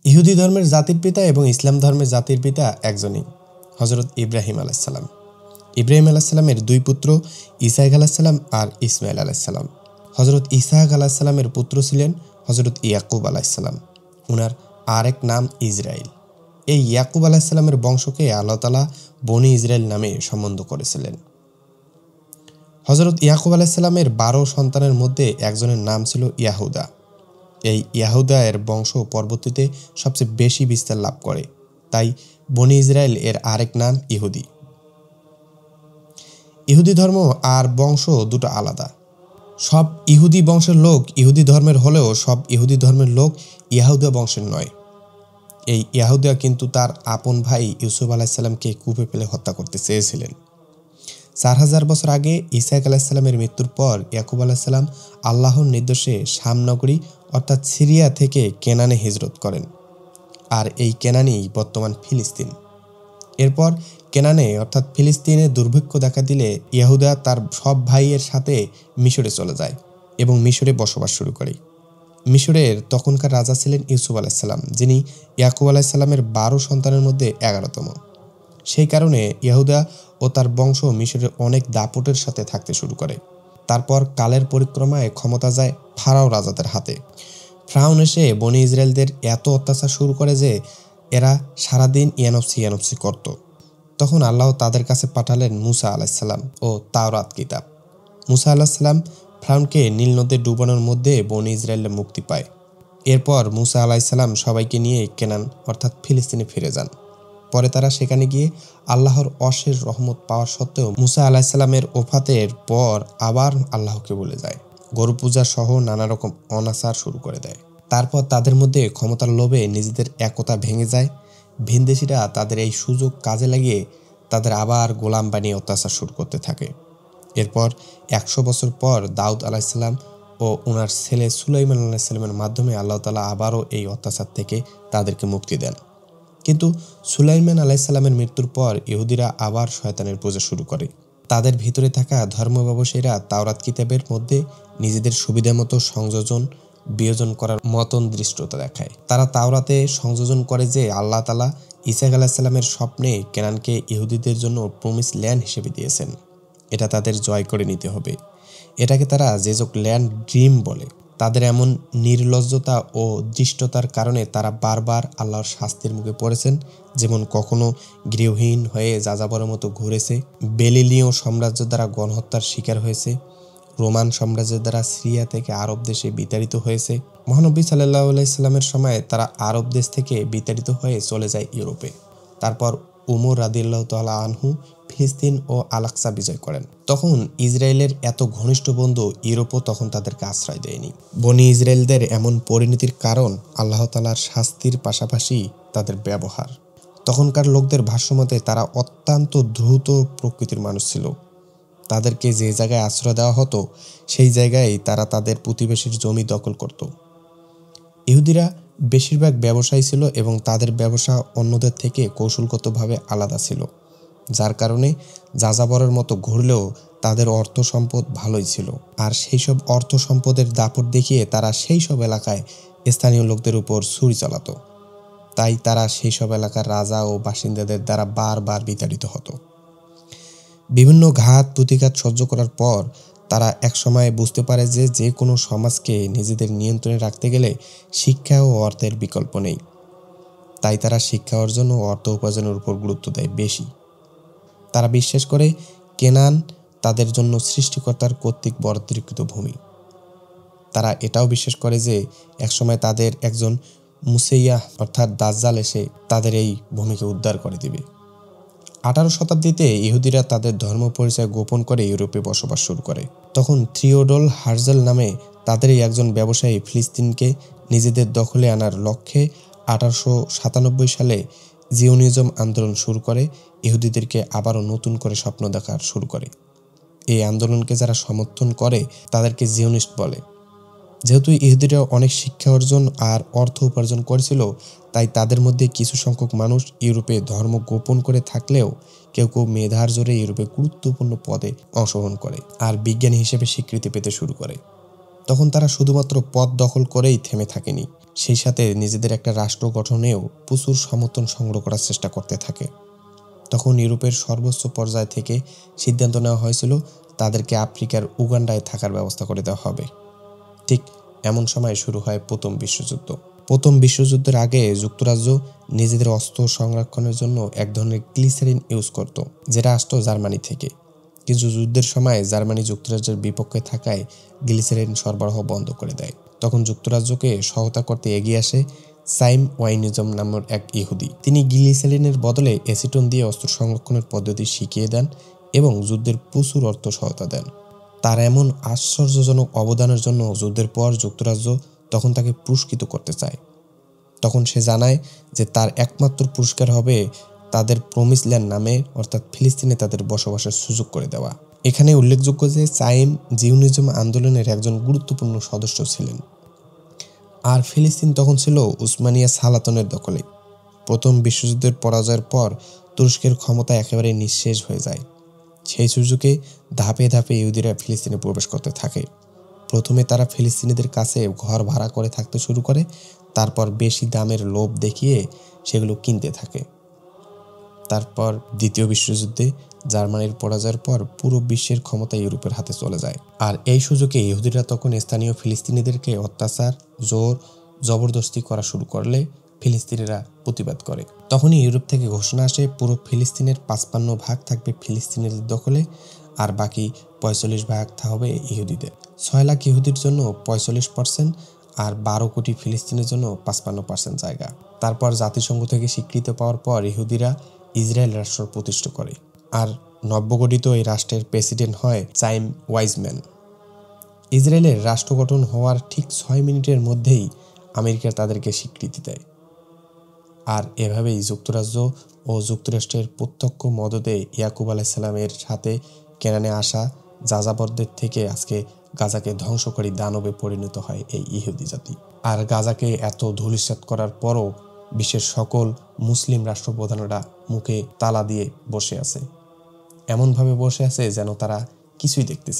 ইহুদি ধর্মের জাতির পিতা এবং ইসলাম ধর্মের জাতির পিতা একজনই, হযরত ইব্রাহিম আলাইহিসসালাম। ইব্রাহিম আলাইহিসসালামের দুই পুত্র ইসহাক আলাইহিসসালাম আর ইসমাইল আলাইহিসসালাম। হযরত ইসহাক আলাইহিসসালামের পুত্র ছিলেন হযরত ইয়াকুব আলাইহিসসালাম। উনার আরেক নাম ইসরাইল। এই ইয়াকুব আলাইহিসসালামের বংশকে আল্লাহ তাআলা বনি ইসরাইল নামে সম্বোধন করেছিলেন। হযরত ইয়াকুব আলাইহিসসালামের 12 সন্তানের মধ্যে একজনের নাম ছিল ইয়াহুদা। এই ইয়াহুদা এর বংশ পরবর্তীতে সবচেয়ে বেশি বিস্তার লাভ করে, তাই বনি ইসরাইল এর আরেক নাম ইহুদি। ইহুদি ধর্ম আর বংশ দুটো আলাদা। সব ইহুদি বংশের লোক ইহুদি ধর্মের হলেও সব ইহুদি ধর্মের লোক ইয়াহুদা বংশের নয়। এই ইয়াহুদা কিন্তু তার আপন ভাই ইউসুফ আলাইহিসসালামকে কূপে ফেলে হত্যা করতে চেয়েছিলেন। 4000 বছর আগে ইসহাক আলাইহিসসালামের মৃত্যুর পর ইয়াকুব আলাইহিসসালাম আল্লাহর নির্দেশে শাম নগরী অর্থাৎ সিরিয়া থেকে কেনানে হিজরত করেন, আর এই কেনানই বর্তমান ফিলিস্তিন। এরপর কেনানে অর্থাৎ ফিলিস্তিনে দুর্ভিক্ষ দেখা দিলে ইয়াহুদা তার সব ভাইয়ের সাথে মিশরে চলে যায় এবং মিশরে বসবাস শুরু করে। মিশরের তখনকার রাজা ছিলেন ইউসুফ আলাইহিসসালাম, যিনি ইয়াকুব আলাইহিসসালামের 12 সন্তানের মধ্যে 11তম। সেই কারণে ইয়াহুদা ও তার বংশ মিশরের অনেক দাপটের সাথে থাকতে শুরু করে। তারপর কালের পরিক্রমায় ক্ষমতা যায় ফারাও রাজাদের হাতে। ফ্রাউন এসে বনি ইসরায়েলদের এত অত্যাচার শুরু করে যে এরা সারাদিন ইয়ানফসি করত। তখন আল্লাহ তাদের কাছে পাঠালেন মুসা আলাইহিসসালাম ও তাওরাত কিতাব। মুসা আলাইহিসসালাম ফ্রাউনকে নীল নদে ডুবানোর মধ্যে বনি ইসরায়েলের মুক্তি পায়। এরপর মুসা আলাইহিসসালাম সবাইকে নিয়ে কেনান অর্থাৎ ফিলিস্তিনে ফিরে যান। পরে তারা সেখানে গিয়ে আল্লাহর অশেষ রহমত পাওয়া সত্ত্বেও মুসা আলাইহিসসালামের ওফাতের পর আবার আল্লাহকে ভুলে যায়, গরু পূজা সহ নানা রকম অনাচার শুরু করে দেয়। তারপর তাদের মধ্যে ক্ষমতার লোভে নিজেদের একতা ভেঙে যায়। ভিনদেশীরা তাদের এই সুযোগ কাজে লাগিয়ে তাদের আবার গোলাম বানিয়ে অত্যাচার শুরু করতে থাকে। এরপর 100 বছর পর দাউদ আলাইহিসসালাম ও ওনার ছেলে সুলাইমান আলাইহিসসালামের মাধ্যমে আল্লাহ তাআলা আবারও এই অত্যাচার থেকে তাদেরকে মুক্তি দেন। কিন্তু সুলাইমান আলাইহিসসালামের মৃত্যুর পর ইহুদিরা আবার শয়তানের পূজা শুরু করে। তাদের ভিতরে থাকা ধর্ম ব্যবসায়ীরা তাওরাত কিতাবের মধ্যে নিজেদের সুবিধামতো সংযোজন বিয়োজন করার মতন দৃষ্টতা দেখায়। তারা তাওরাতে সংযোজন করে যে আল্লাহ তাআলা ইসহাক আলাইহিসসালামের স্বপ্নে কেনানকে ইহুদিদের জন্য প্রমিস ল্যান্ড হিসেবে দিয়েছেন। এটা তাদের জয় করে নিতে হবে। এটাকে তারা জেজক ল্যান্ড ড্রিম বলে। তাদের এমন নির্লজ্জতা ও দৃষ্টতার কারণে তারা বারবার আল্লাহর শাস্তির মুখে পড়েছেন। যেমন কখনো গৃহহীন হয়ে যাযাবরের মতো ঘুরেছে, বেলিলীয় সাম্রাজ্য দ্বারা গণহত্যার শিকার হয়েছে, রোমান সাম্রাজ্যের দ্বারা সিরিয়া থেকে আরব দেশে বিতাড়িত হয়েছে। মহানবী সাল্লাল্লাহু আলাইহি সাল্লামের সময় তারা আরব দেশ থেকে বিতাড়িত হয়ে চলে যায় ইউরোপে। তারপর উমর রাদিয়াল্লাহু তাআলা আনহু ফিলিস্তিন ও আল-আকসা বিজয় করেন। তখন ইসরায়েলের এত ঘনিষ্ঠ বন্ধু ইউরোপও তখন তাদেরকে আশ্রয় দেয়নি। বনি ইসরায়েলদের এমন পরিণতির কারণ আল্লাহ তাআলার শাস্তির পাশাপাশি তাদের ব্যবহার। তখনকার লোকদের ভাষ্যমতে তারা অত্যন্ত দ্রুত প্রকৃতির মানুষ ছিল। তাদেরকে যে জায়গায় আশ্রয় দেওয়া হতো সেই জায়গায় তারা তাদের প্রতিবেশীর জমি দখল করত। ইহুদিরা বেশিরভাগ ব্যবসায়ী ছিল এবং তাদের ব্যবসা অন্যদের থেকে কৌশলগতভাবে আলাদা ছিল, যার কারণে যাযাবরের মতো ঘুরলেও তাদের অর্থ সম্পদ ভালোই ছিল। আর সেই সব অর্থ সম্পদের দাপট দেখিয়ে তারা সেই সব এলাকায় স্থানীয় লোকদের উপর ছুরি চালাতো। তাই তারা সেই সব এলাকার রাজা ও বাসিন্দাদের দ্বারা বারবার বিতাড়িত হতো। বিভিন্ন ঘাত প্রতিঘাত সহ্য করার পর তারা একসময় বুঝতে পারে যে যে কোনো সমাজকে নিজেদের নিয়ন্ত্রণে রাখতে গেলে শিক্ষা ও অর্থের বিকল্প নেই। তাই তারা শিক্ষা অর্জন ও অর্থ উপার্জনের উপর গুরুত্ব দেয় বেশি। তারা বিশ্বাস করে কেনান তাদের জন্য সৃষ্টিকর্তার কর্তৃক বরাদ্দকৃত ভূমি। তারা এটাও বিশ্বাস করে যে একসময় তাদের একজন মুসাইয়াহ অর্থাৎ দাজ্জাল এসে তাদের এই ভূমিকে উদ্ধার করে দিবে। 18 শতাব্দীতে ইহুদিরা তাদের ধর্ম পরিচয় গোপন করে ইউরোপে বসবাস শুরু করে। তখন থিওডোর হার্জেল নামে তাদেরই একজন ব্যবসায়ী ফিলিস্তিনকে নিজেদের দখলে আনার লক্ষ্যে 1897 সালে জিওনিজম আন্দোলন শুরু করে ইহুদিদেরকে আবারও নতুন করে স্বপ্ন দেখা শুরু করে। এই আন্দোলনকে যারা সমর্থন করে তাদেরকে জিওনিস্ট বলে। যেহেতু ইহুদিরা অনেক শিক্ষা অর্জন আর অর্থ উপার্জন করেছিল, তাই তাদের মধ্যে কিছু সংখ্যক মানুষ ইউরোপে ধর্ম গোপন করে থাকলেও কেউ কেউ মেধার জোরে ইউরোপে গুরুত্বপূর্ণ পদে অংশগ্রহণ করে আর বিজ্ঞানী হিসেবে স্বীকৃতি পেতে শুরু করে। তখন তারা শুধুমাত্র পদ দখল করেই থেমে থাকেনি, সেই সাথে নিজেদের একটা রাষ্ট্র গঠনেও প্রচুর সমর্থন সংগ্রহ করার চেষ্টা করতে থাকে। তখন ইউরোপের সর্বোচ্চ পর্যায় থেকে সিদ্ধান্ত নেওয়া হয়েছিল তাদেরকে আফ্রিকার উগান্ডায় থাকার ব্যবস্থা করে দেওয়া হবে। ঠিক এমন সময় শুরু হয় প্রথম বিশ্বযুদ্ধ। প্রথম বিশ্বযুদ্ধের আগে যুক্তরাজ্য নিজেদের অস্ত্র সংরক্ষণের জন্য এক ধরনের গ্লিসারিন ইউজ করত, যেটা আসতো জার্মানি থেকে। কিন্তু যুদ্ধের সময় জার্মানি যুক্তরাজ্যের বিপক্ষে থাকায় গ্লিসারিন সরবরাহ বন্ধ করে দেয়। তখন যুক্তরাজ্যকে সহায়তা করতে এগিয়ে আসে সাইম ওয়াইনিজম নামের এক ইহুদি। তিনি গ্লিসারিনের বদলে অ্যাসিটন দিয়ে অস্ত্র সংরক্ষণের পদ্ধতি শিখিয়ে দেন এবং যুদ্ধের প্রচুর অর্থ সহায়তা দেন। তার এমন আশ্চর্যজনক অবদানের জন্য যুদ্ধের পর যুক্তরাজ্য তখন তাকে পুরস্কৃত করতে চায়। তখন সে জানায় যে তার একমাত্র পুরস্কার হবে তাদের প্রমিস ল্যান্ড নামে, অর্থাৎ ফিলিস্তিনে তাদের বসবাসের সুযোগ করে দেওয়া। এখানে উল্লেখযোগ্য যে সাইম জিওনিজম আন্দোলনের একজন গুরুত্বপূর্ণ সদস্য ছিলেন, আর ফিলিস্তিন তখন ছিল উসমানিয়া সালাতনের দখলে। প্রথম বিশ্বযুদ্ধের পরাজয়ের পর তুরস্কের ক্ষমতা একেবারে নিঃশেষ হয়ে যায়। সেই সুযোগে ধাপে ধাপে ইহুদিরা ফিলিস্তিনে প্রবেশ করতে থাকে। প্রথমে তারা ফিলিস্তিনিদের কাছে ঘর ভাড়া করে থাকতে শুরু করে, তারপর বেশি দামের লোভ দেখিয়ে সেগুলো কিনতে থাকে। তারপর দ্বিতীয় বিশ্বযুদ্ধে জার্মানির পরাজয়ের পর পুরো বিশ্বের ক্ষমতা ইউরোপের হাতে চলে যায়, আর এই সুযোগে ইহুদিরা তখন স্থানীয় ফিলিস্তিনিদেরকে অত্যাচার, জোর জবরদস্তি করা শুরু করলে ফিলিস্তিনিরা প্রতিবাদ করে। তখনই ইউরোপ থেকে ঘোষণা আসে পুরো ফিলিস্তিনের 55% থাকবে ফিলিস্তিনিদের দখলে, আর বাকি 45% হবে ইহুদিদের। 6 লাখ ইহুদির জন্য 45% আর 12 কোটি ফিলিস্তিনের জন্য 55% জায়গা। তারপর জাতিসংঘ থেকে স্বীকৃতি পাওয়ার পর ইহুদিরা ইসরায়েল রাষ্ট্র প্রতিষ্ঠা করে, আর নবগঠিত এই রাষ্ট্রের প্রেসিডেন্ট হয় চাইম ওয়াইজম্যান। ইসরায়েলের রাষ্ট্র গঠন হওয়ার ঠিক 6 মিনিটের মধ্যেই আমেরিকা তাদেরকে স্বীকৃতি দেয়। আর এভাবেই যুক্তরাজ্য ও যুক্তরাষ্ট্রের প্রত্যক্ষ মদদে ইয়াকুব আলাইসাল্লামের সাথে কেনানে আসা যাযাবরদের থেকে আজকে গাজাকে ধ্বংসকারী দানবে পরিণত হয় এই ইহুদি জাতি। আর গাজাকে এত ধূলিসাৎ করার পরও বিশ্বের সকল মুসলিম রাষ্ট্রপ্রধানেরা মুখে তালা দিয়ে বসে আছে, এমনভাবে বসে আছে যেন তারা কিছুই দেখতেছে।